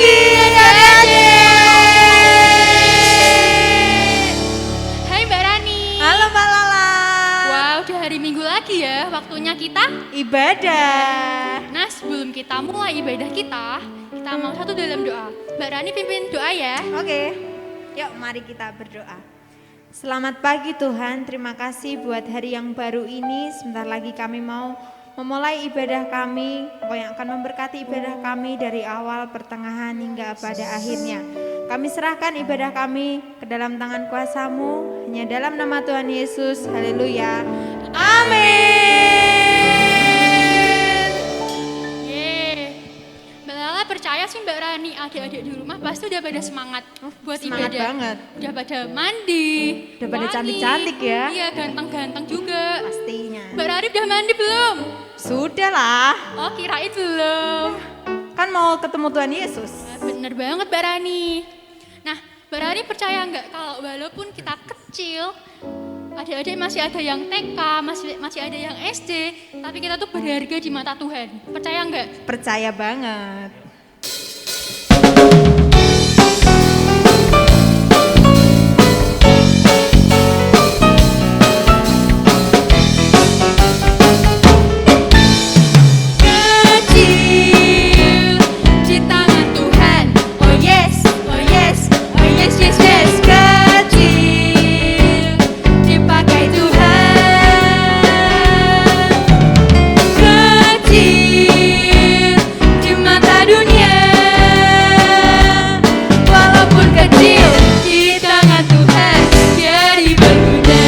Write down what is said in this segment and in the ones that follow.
pagi adik-adik. Hai Mbak Rani. Halo Mbak Lala. Wow, udah hari Minggu lagi ya, waktunya kita Ibadah. Nah, sebelum kita mulai ibadah kita mau satu dalam doa. Mbak Rani pimpin doa ya. Oke, yuk mari kita berdoa. Selamat pagi Tuhan, terima kasih buat hari yang baru ini. Sebentar lagi kami mau memulai ibadah kami, yang akan memberkati ibadah kami dari awal, pertengahan hingga pada akhirnya. Kami serahkan ibadah kami ke dalam tangan kuasa-Mu, hanya dalam nama Tuhan Yesus. Haleluya. Amin. Mbak Lala percaya sih Mbak Rani, adik-adik di rumah pasti udah pada semangat buat Semangat ibadah. banget. Udah pada mandi, Udah pada wangi. cantik-cantik ya. Iya, ganteng-ganteng juga. Pastinya. Mbak Rani udah mandi belum? Sudah lah, Oh, kirain belum. kan mau ketemu Tuhan Yesus. Bener banget Mbak Rani. Nah, Mbak Rani percaya nggak kalau walaupun kita kecil, adik-adik masih ada yang TK, masih ada yang SD, tapi kita tuh berharga di mata Tuhan. Percaya nggak? Percaya banget. Kecil di tangan Tuhan. Oh yes, oh yes, oh yes, yes, yes. Kecil dipakai Tuhan. Kecil di mata dunia. Walaupun kecil di tangan Tuhan jadi berguna.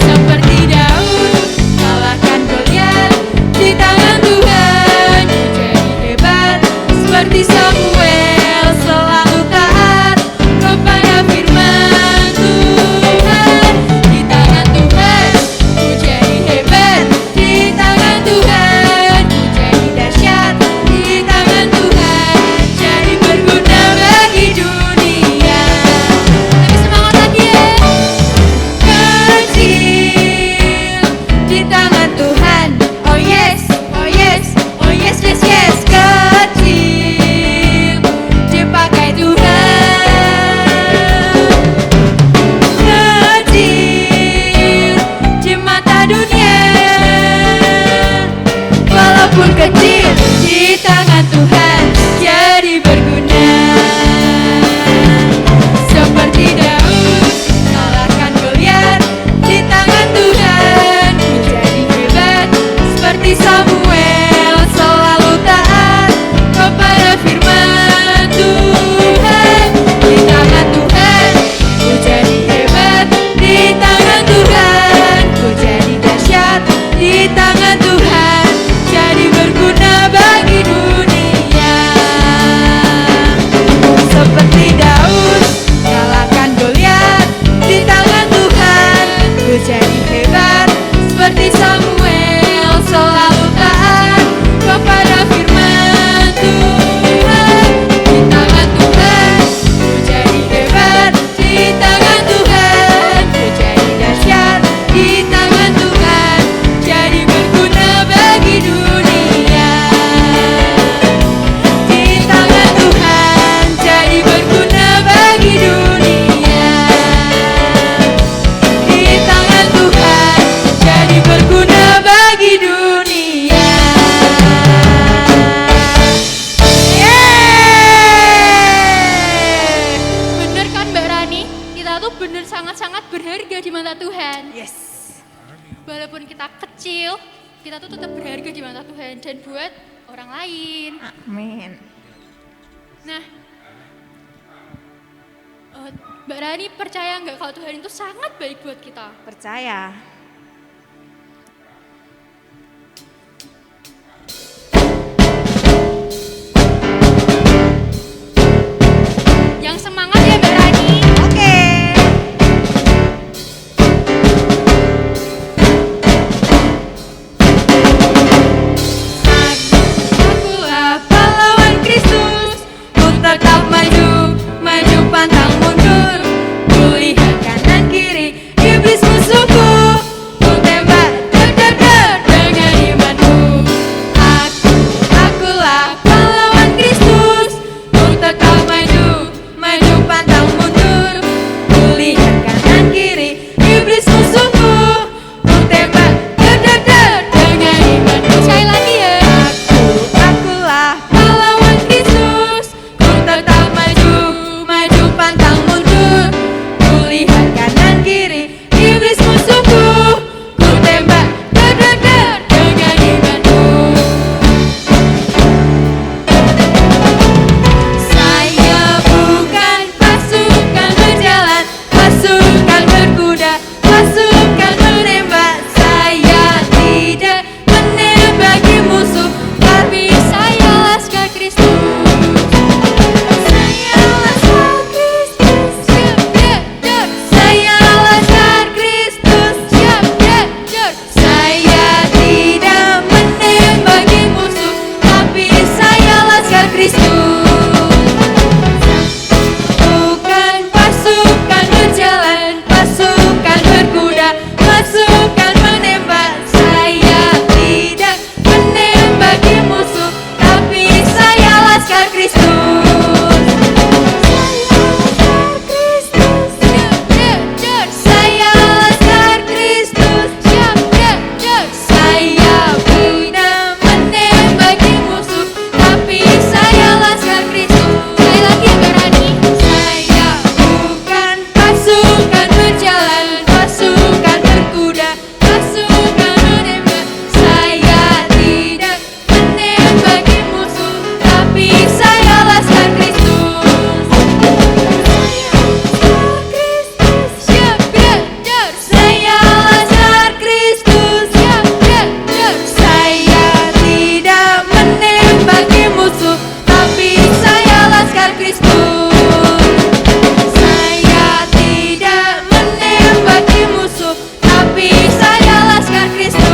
Seperti Daud kalahkan Goliat di tangan Tuhan, jadi hebat. Seperti Samuel selalu taat kepada firman Tuhan. Di tangan Tuhan ku jadi hebat, di tangan Tuhan ku jadi dahsyat, di tangan Tuhan jadi berguna bagi dunia. Lebih semangat lagi ya. Kecil di tangan Tuhan. Oh yes, oh yes, oh yes, yes, yes. Kecil dipakai Tuhan. Kecil di mata dunia. Walaupun kecil di tangan Tuhan jadi berguna. Seperti Daud kalahkan Goliat di tangan Tuhan, ku jadi hebat. Seperti Samuel selalu taat kepada firman Tuhan. Di tangan Tuhan ku jadi hebat, di tangan Tuhan ku jadi dahsyat, di tangan Tuhan jadi berguna bagi dunia. Seperti Daud kalahkan Goliat di tangan Tuhan, ku jadi hebat. Seperti Samuel selalu taat kepada firman Tuhan. Di tangan Tuhan ku jadi hebat, di tangan Tuhan ku jadi dahsyat, di tangan Tuhan jadi berguna bagi dunia. Di tangan Tuhan jadi berguna bagi dunia. Di tangan Tuhan jadi berguna bagi dunia. Bener kan Mbak Rani? Kita tuh bener sangat-sangat berharga di mata Tuhan. Yes. Walaupun kita kecil, kita tuh tetap berharga di mata Tuhan dan buat orang lain. Amin. Nah, Mbak Rani percaya nggak kalau Tuhan itu sangat baik buat kita? Percaya. Yang semangat ya Mbak Rani. Oke. Akulah pahlawan Kristus, ku tetap maju, maju pantang mundur. Ku lihat kanan kiri, iblis musuhku laskar Kristus. Bukan pasukan berjalan, pasukan berkuda, pasukan menembak. Saya tidak menembaki musuh, tapi saya laskar Kristus. Saya laskar Kristus. Saya tidak menembaki musuh, tapi saya laskar Kristus. Sekali lagi berani. Saya bukan pasukan berjalan, pasukan berkuda, pasukan menembak. Saya tidak menembaki musuh, tapi saya laskar Kristus. Siap belajar. Saya laskar Kristus. Siap belajar. Saya tidak menembaki musuh, tapi saya laskar Kristus. Saya tidak menembaki musuh, tapi saya laskar Kristus.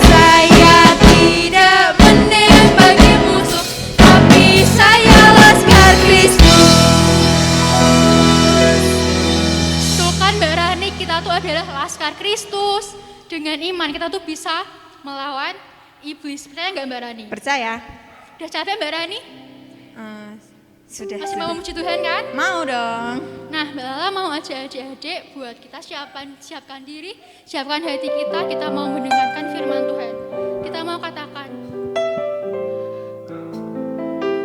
Saya tidak menembaki musuh, tapi saya laskar Kristus. Tuh kan Mbak Rani, kita tuh adalah laskar Kristus. Dengan iman kita tuh bisa melawan iblis. Percaya nggak Mbak Rani? Percaya? Udah capek Mbak Rani? Sudah. Masih mau memuji Tuhan kan? Mau dong. Nah, Mbak Lala mau aja adik-adik buat kita siapkan diri, siapkan hati kita mau mendengarkan firman Tuhan. Kita mau katakan,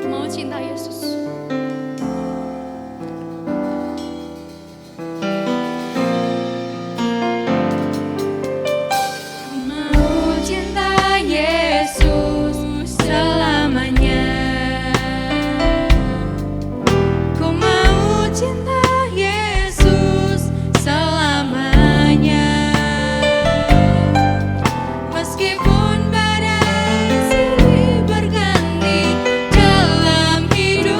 mau cinta Yesus. Mau cinta Yesus selamanya. Ku mau cinta Yesus selamanya. Meskipun badai silih berganti dalam hidup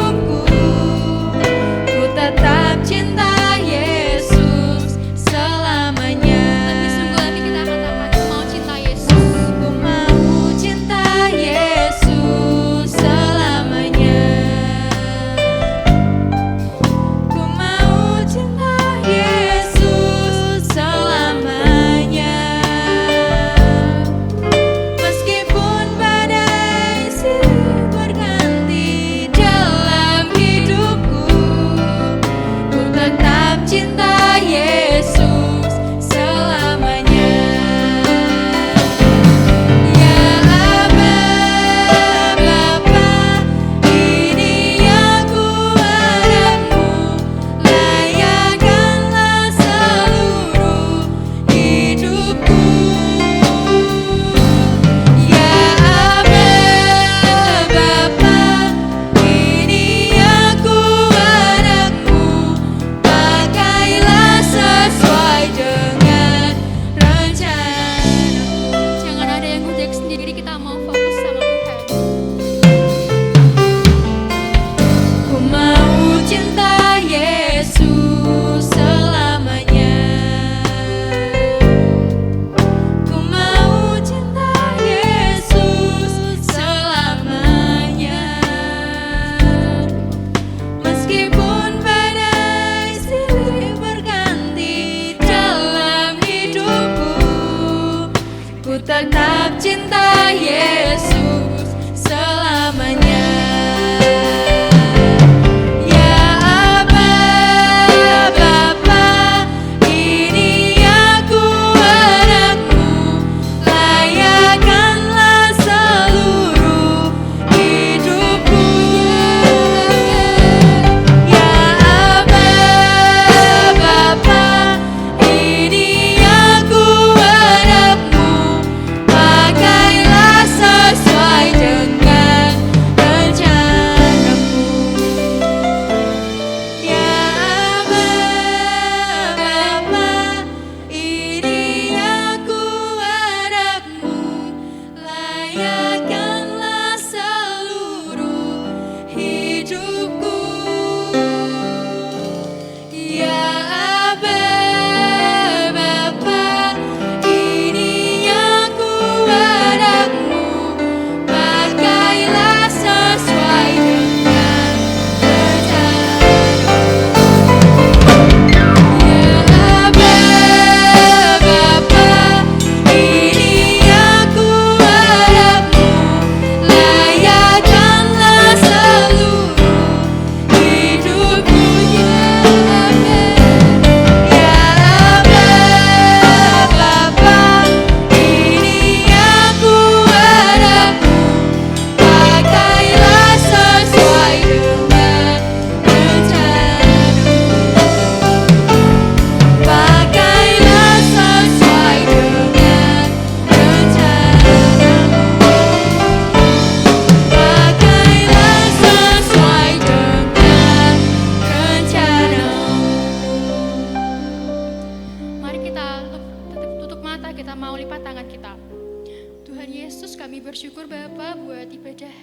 buat ibadah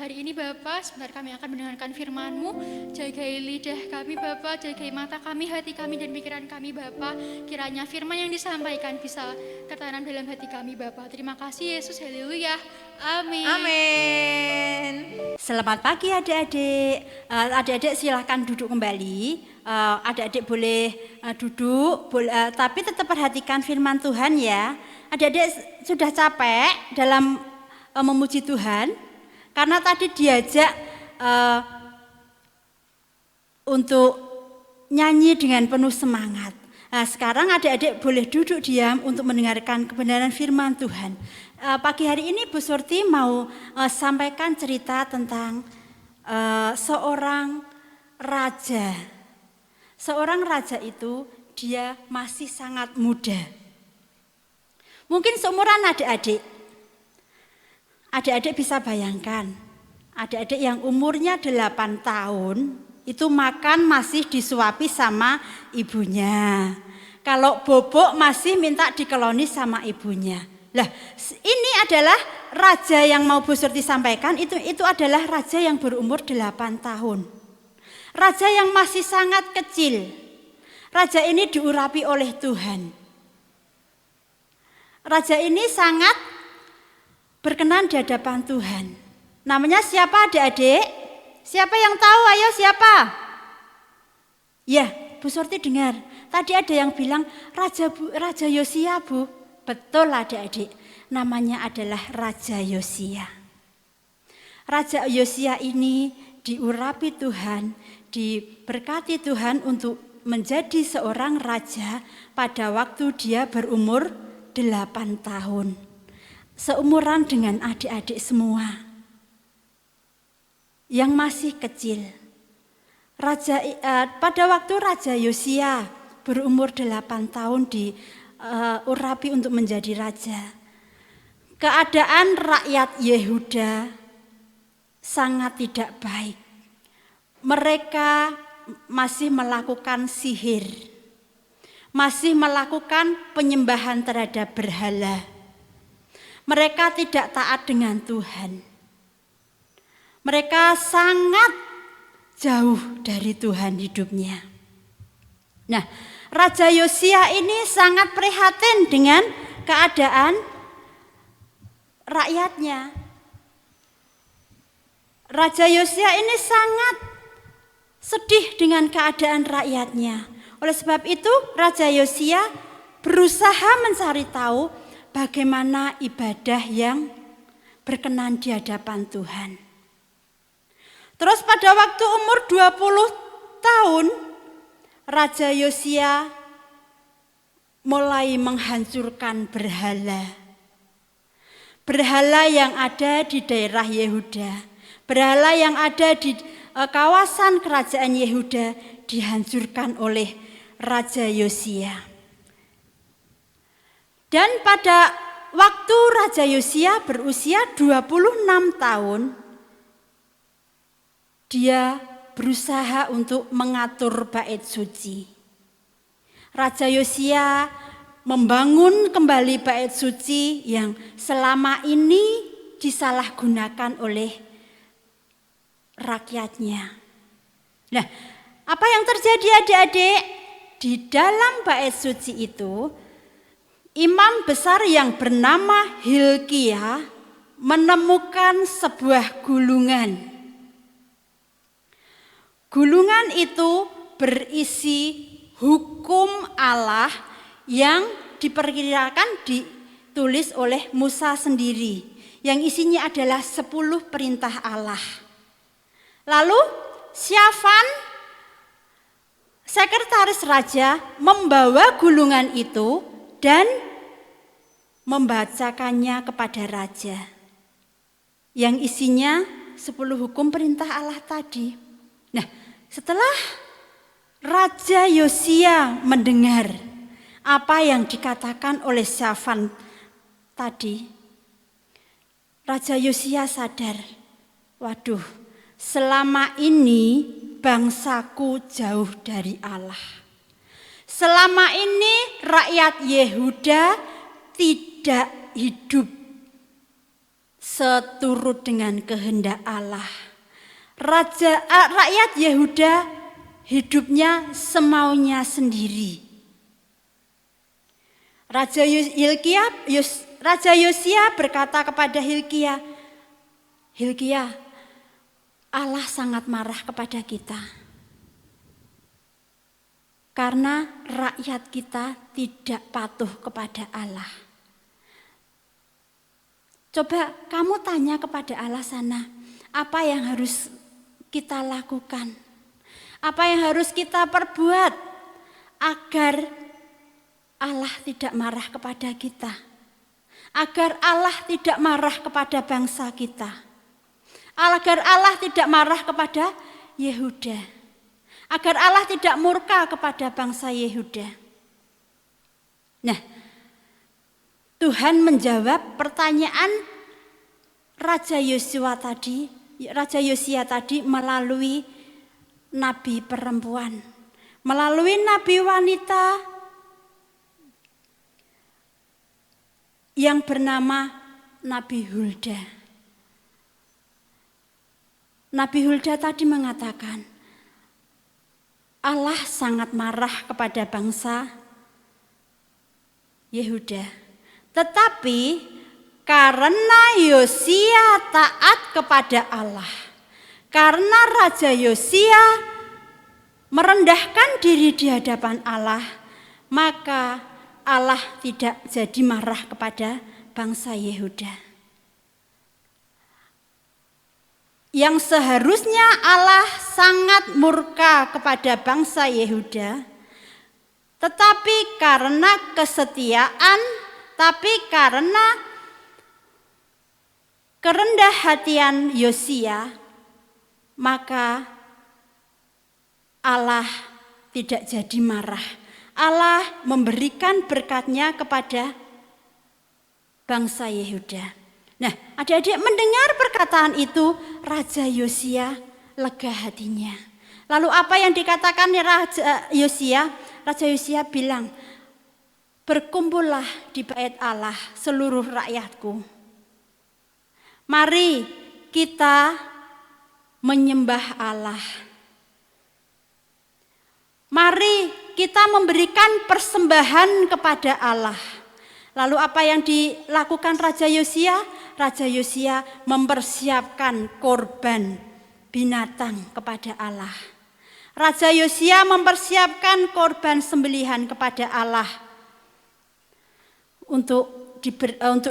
hari ini Bapak. Sebentar kami akan mendengarkan firman-Mu. Jagai lidah kami Bapak, jagai mata kami, hati kami dan pikiran kami Bapak. Kiranya firman yang disampaikan bisa tertanam dalam hati kami Bapak. Terima kasih Yesus, haleluya. Amin. Amin. Selamat pagi adik-adik. Adik-adik silahkan duduk kembali. Adik-adik boleh duduk, tapi tetap perhatikan firman Tuhan ya. Adik-adik sudah capek dalam memuji Tuhan? Karena tadi diajak untuk nyanyi dengan penuh semangat. Nah, sekarang adik-adik boleh duduk diam untuk mendengarkan kebenaran firman Tuhan. Pagi hari ini Bu Surti mau sampaikan cerita tentang seorang raja. Seorang raja itu dia masih sangat muda. Mungkin seumuran adik-adik. Adik-adik bisa bayangkan, adik-adik yang umurnya 8 tahun itu makan masih disuapi sama ibunya. Kalau bobok masih minta dikeloni sama ibunya. Lah, ini adalah raja yang mau Bu Surti sampaikan, itu adalah raja yang berumur 8 tahun. Raja yang masih sangat kecil. Raja ini diurapi oleh Tuhan. Raja ini sangat berkenan di hadapan Tuhan. Namanya siapa adik-adik? Siapa yang tahu? Ayo siapa? Ya, Bu Surti dengar. Tadi ada yang bilang Raja Yosia Bu. Betul adik-adik. Namanya adalah Raja Yosia. Raja Yosia ini diurapi Tuhan, diberkati Tuhan untuk menjadi seorang raja pada waktu dia berumur 8 tahun. Seumuran dengan adik-adik semua yang masih kecil. Pada waktu Raja Yosia berumur 8 tahun diurapi untuk menjadi raja. Keadaan rakyat Yehuda sangat tidak baik. Mereka masih melakukan sihir, masih melakukan penyembahan terhadap berhala. Mereka tidak taat dengan Tuhan. Mereka sangat jauh dari Tuhan hidupnya. Nah, Raja Yosia ini sangat prihatin dengan keadaan rakyatnya. Raja Yosia ini sangat sedih dengan keadaan rakyatnya. Oleh sebab itu, Raja Yosia berusaha mencari tahu bagaimana ibadah yang berkenan di hadapan Tuhan. Terus pada waktu umur 20 tahun, Raja Yosia mulai menghancurkan berhala. Berhala yang ada di daerah Yehuda, berhala yang ada di kawasan kerajaan Yehuda dihancurkan oleh Raja Yosia. Dan pada waktu Raja Yosia berusia 26 tahun, dia berusaha untuk mengatur bait suci. Raja Yosia membangun kembali bait suci yang selama ini disalahgunakan oleh rakyatnya. Nah, apa yang terjadi adik-adik? Di dalam bait suci itu, imam besar yang bernama Hilkiah menemukan sebuah gulungan. Gulungan itu berisi hukum Allah yang diperkirakan ditulis oleh Musa sendiri. Yang isinya adalah 10 perintah Allah. Lalu Syafan, sekretaris raja, membawa gulungan itu dan membacakannya kepada raja. Yang isinya 10 hukum perintah Allah tadi. Nah, setelah Raja Yosia mendengar apa yang dikatakan oleh Syafan tadi, Raja Yosia sadar, waduh, selama ini bangsaku jauh dari Allah. Selama ini rakyat Yehuda tidak hidup seturut dengan kehendak Allah. Rakyat Yehuda hidupnya semaunya sendiri. Raja Yosia berkata kepada Hilkia, "Hilkia, Allah sangat marah kepada kita. Karena rakyat kita tidak patuh kepada Allah." Coba kamu tanya kepada Allah sana, apa yang harus kita lakukan? Apa yang harus kita perbuat agar Allah tidak marah kepada kita? Agar Allah tidak marah kepada bangsa kita? Agar Allah tidak marah kepada Yehuda? Agar Allah tidak murka kepada bangsa Yehuda? Nah, Tuhan menjawab pertanyaan Raja Yosia tadi melalui nabi perempuan, melalui nabi wanita yang bernama Nabi Hulda. Nabi Hulda tadi mengatakan, Allah sangat marah kepada bangsa Yehuda. Tetapi karena Yosia taat kepada Allah, karena Raja Yosia merendahkan diri di hadapan Allah, maka Allah tidak jadi marah kepada bangsa Yehuda. Yang seharusnya Allah sangat murka kepada bangsa Yehuda, tetapi karena kesetiaan, tapi karena kerendah hatian Yosia, maka Allah tidak jadi marah. Allah memberikan berkat-Nya kepada bangsa Yehuda. Nah, adik-adik mendengar perkataan itu, Raja Yosia lega hatinya. Lalu apa yang dikatakan Raja Yosia? Raja Yosia bilang, "Berkumpullah di bait Allah seluruh rakyatku. Mari kita menyembah Allah. Mari kita memberikan persembahan kepada Allah." Lalu apa yang dilakukan Raja Yosia? Raja Yosia mempersiapkan korban binatang kepada Allah. Raja Yosia mempersiapkan korban sembelihan kepada Allah untuk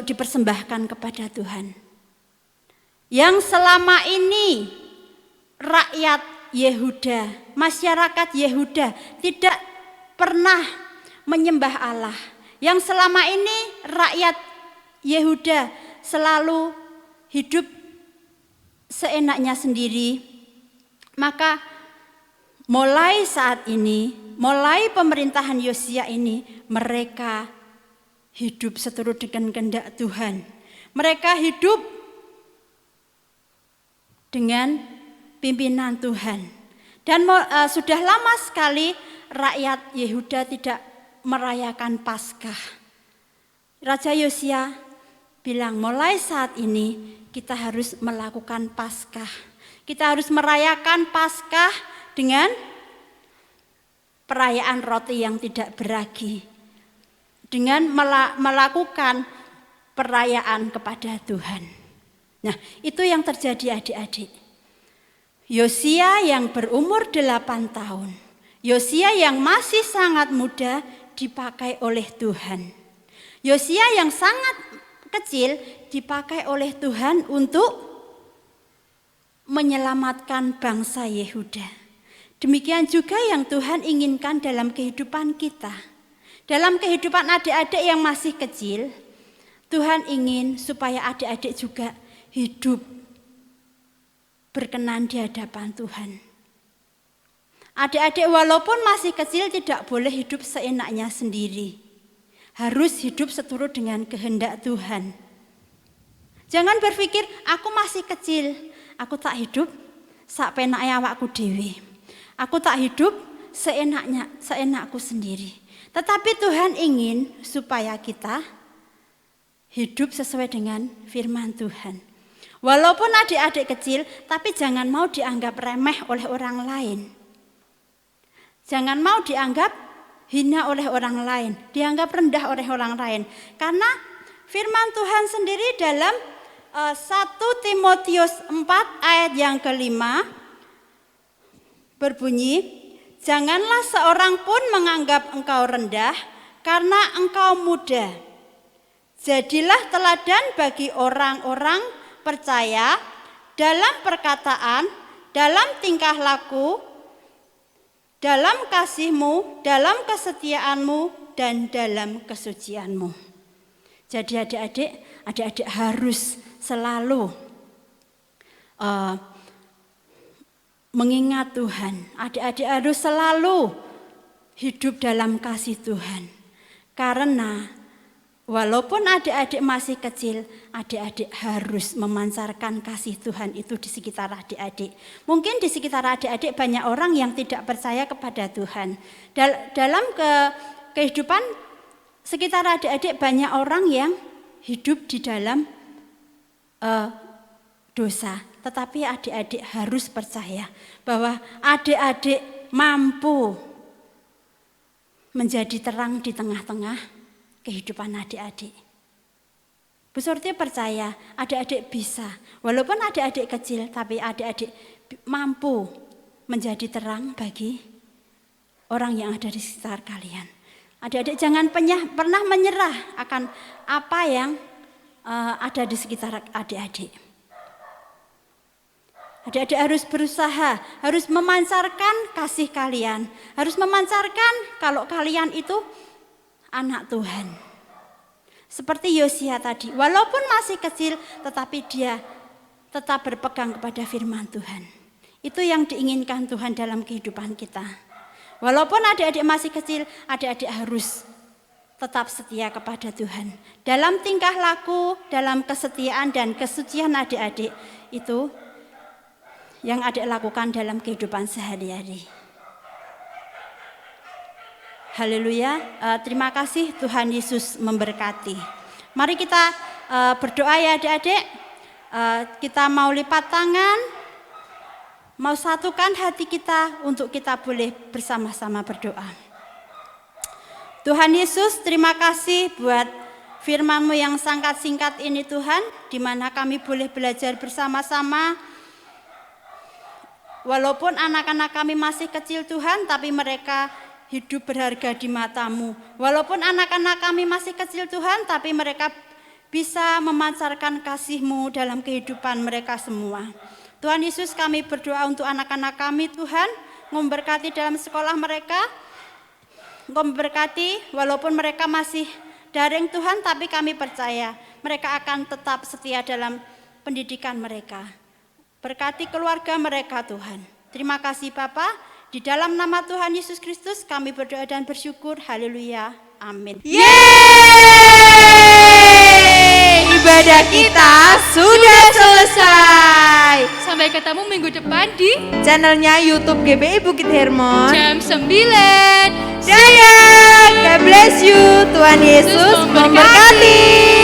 dipersembahkan kepada Tuhan. Yang selama ini rakyat Yehuda, masyarakat Yehuda tidak pernah menyembah Allah. Yang selama ini rakyat Yehuda selalu hidup seenaknya sendiri. Maka mulai saat ini, mulai pemerintahan Yosia ini, mereka hidup seturut dengan kehendak Tuhan. Mereka hidup dengan pimpinan Tuhan. Dan sudah lama sekali rakyat Yehuda tidak merayakan Paskah. Raja Yosia bilang, mulai saat ini kita harus melakukan Paskah. Kita harus merayakan Paskah dengan perayaan roti yang tidak beragi. Dengan melakukan perayaan kepada Tuhan. Nah, itu yang terjadi adik-adik. Yosia yang berumur 8 tahun. Yosia yang masih sangat muda dipakai oleh Tuhan. Yosia yang sangat kecil dipakai oleh Tuhan untuk menyelamatkan bangsa Yehuda. Demikian juga yang Tuhan inginkan dalam kehidupan kita. Dalam kehidupan adik-adik yang masih kecil, Tuhan ingin supaya adik-adik juga hidup berkenan di hadapan Tuhan. Adik-adik walaupun masih kecil tidak boleh hidup seenaknya sendiri. Harus hidup seturut dengan kehendak Tuhan. Jangan berpikir, aku masih kecil, aku tak hidup sak penake awakku dhewe. Aku tak hidup seenakku sendiri. Tetapi Tuhan ingin supaya kita hidup sesuai dengan firman Tuhan. Walaupun adik-adik kecil, tapi jangan mau dianggap remeh oleh orang lain. Jangan mau dianggap hina oleh orang lain, dianggap rendah oleh orang lain. Karena firman Tuhan sendiri dalam 1 Timotius 4 ayat yang kelima berbunyi, janganlah seorang pun menganggap engkau rendah karena engkau muda. Jadilah teladan bagi orang-orang percaya dalam perkataan, dalam tingkah laku, dalam kasihmu, dalam kesetiaanmu, dan dalam kesucianmu. Jadi adik-adik harus selalu mengingat Tuhan. Adik-adik harus selalu hidup dalam kasih Tuhan. Karena walaupun adik-adik masih kecil, adik-adik harus memancarkan kasih Tuhan itu di sekitar adik-adik. Mungkin di sekitar adik-adik banyak orang yang tidak percaya kepada Tuhan. Dalam kehidupan sekitar adik-adik banyak orang yang hidup di dalam dosa. Tetapi adik-adik harus percaya bahwa adik-adik mampu menjadi terang di tengah-tengah kehidupan adik-adik. Bu Surti percaya adik-adik bisa. Walaupun adik-adik kecil, tapi adik-adik mampu menjadi terang bagi orang yang ada di sekitar kalian. Adik-adik jangan pernah menyerah akan apa yang ada di sekitar adik-adik. Adik-adik harus berusaha, harus memancarkan kasih kalian. Harus memancarkan kalau kalian itu anak Tuhan. Seperti Yosia tadi, walaupun masih kecil tetapi dia tetap berpegang kepada firman Tuhan. Itu yang diinginkan Tuhan dalam kehidupan kita. Walaupun adik-adik masih kecil, adik-adik harus tetap setia kepada Tuhan. Dalam tingkah laku, dalam kesetiaan dan kesucian adik-adik itu yang adik lakukan dalam kehidupan sehari-hari. Haleluya, terima kasih Tuhan Yesus memberkati. Mari kita berdoa ya adik-adik. Kita mau lipat tangan, mau satukan hati kita untuk kita boleh bersama-sama berdoa. Tuhan Yesus, terima kasih buat firman-Mu yang sangat singkat ini Tuhan, di mana kami boleh belajar bersama-sama. Walaupun anak-anak kami masih kecil Tuhan, tapi mereka hidup berharga di mata-Mu. Walaupun anak-anak kami masih kecil Tuhan, tapi mereka bisa memancarkan kasih-Mu dalam kehidupan mereka semua. Tuhan Yesus, kami berdoa untuk anak-anak kami Tuhan, memberkati dalam sekolah mereka, memberkati walaupun mereka masih daring Tuhan, tapi kami percaya mereka akan tetap setia dalam pendidikan mereka. Berkati keluarga mereka Tuhan. Terima kasih Bapa. Di dalam nama Tuhan Yesus Kristus kami berdoa dan bersyukur. Haleluya. Amin. Yeay! Ibadah kita sudah selesai. Sampai ketemu minggu depan di Channelnya YouTube GBI Bukit Hermon. jam 9. Dadah, God bless you. Tuhan Yesus memberkati.